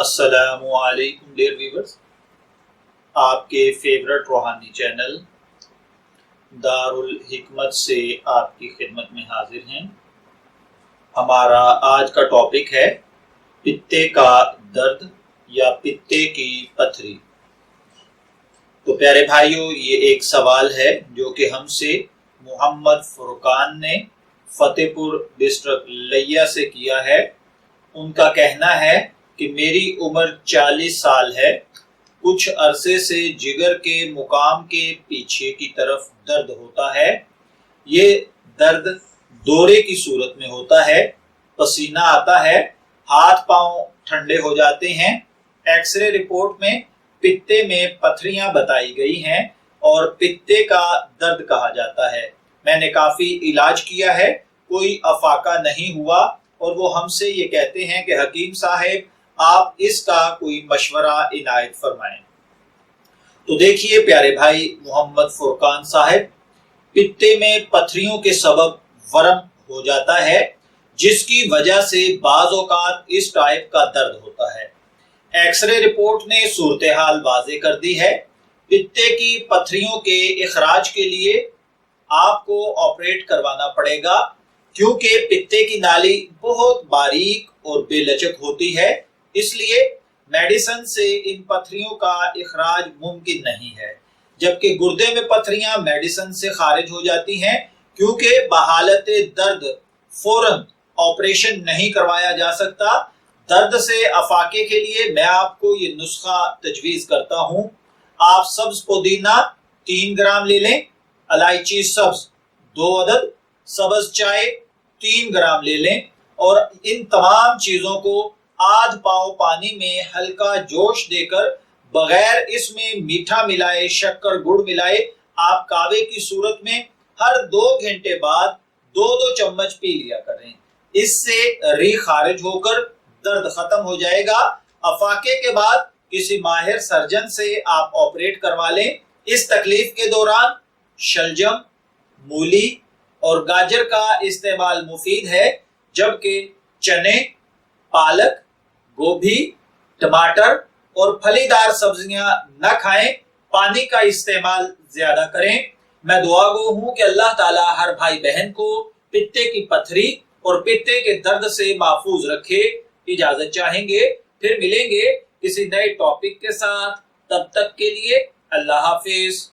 السلام علیکم dear viewers, آپ کے فیورٹ روحانی چینل دارالحکمت سے آپ کی خدمت میں حاضر ہیں۔ ہمارا آج کا ٹاپک ہے پتے کا درد یا پتے کی پتھری۔ تو پیارے بھائیوں، یہ ایک سوال ہے جو کہ ہم سے محمد فرقان نے فتح پور ڈسٹرکٹ لیا سے کیا ہے۔ ان کا کہنا ہے کہ میری عمر 40 سال ہے، کچھ عرصے سے جگر کے مقام کے پیچھے کی طرف درد ہوتا ہے۔ یہ درد دورے کی صورت میں ہوتا ہے، پسینہ آتا ہے، ہاتھ پاؤں ٹھنڈے ہو جاتے ہیں۔ ایکس رے رپورٹ میں پتے میں پتھریاں بتائی گئی ہیں اور پتے کا درد کہا جاتا ہے۔ میں نے کافی علاج کیا ہے، کوئی افاقہ نہیں ہوا، اور وہ ہم سے یہ کہتے ہیں کہ حکیم صاحب آپ اس کا کوئی مشورہ عنایت فرمائیں۔ تو دیکھیے پیارے بھائی محمد فرقان صاحب، پتے میں پتھریوں کے سبب ورم ہو جاتا ہے، جس کی وجہ سے بعض اوقات اس ٹائپ کا درد ہوتا ہے۔ ایکس رے رپورٹ نے صورتحال واضح کر دی ہے۔ پتے کی پتھریوں کے اخراج کے لیے آپ کو آپریٹ کروانا پڑے گا، کیونکہ پتے کی نالی بہت باریک اور بے لچک ہوتی ہے، اس لیے میڈیسن سے ان پتھریوں کا اخراج ممکن نہیں ہے۔ جبکہ گردے میں پتھریاں میڈیسن سے خارج ہو جاتی ہیں، کیونکہ بحالت درد فوراً آپریشن نہیں کروایا جا سکتا۔ درد سے افاقے کے لیے میں آپ کو یہ نسخہ تجویز کرتا ہوں۔ آپ سبز پودینہ 3 گرام لے لیں، الائچی سبز 2 عدد، سبز چائے 3 گرام لے لیں، اور ان تمام چیزوں کو آدھ پاؤ پانی میں ہلکا جوش دے کر بغیر اس میں میٹھا ملائے، شکر گڑ ملائے، آپ کعوے کی صورت میں ہر 2 گھنٹے بعد 2 چمچ پی لیا کریں۔ اس سے ری خارج ہو کر درد ختم ہو جائے گا۔ افاقے کے بعد کسی ماہر سرجن سے آپ آپریٹ کروا لیں۔ اس تکلیف کے دوران شلجم، مولی اور گاجر کا استعمال مفید ہے، جبکہ چنے، پالک، گوبھی، ٹماٹر اور پھلی دار سبزیاں نہ کھائیں۔ پانی کا استعمال زیادہ کریں۔ میں دعا گو ہوں کہ اللہ تعالی ہر بھائی بہن کو پتے کی پتھری اور پتے کے درد سے محفوظ رکھے۔ اجازت چاہیں گے، پھر ملیں گے کسی نئے ٹاپک کے ساتھ۔ تب تک کے لیے اللہ حافظ۔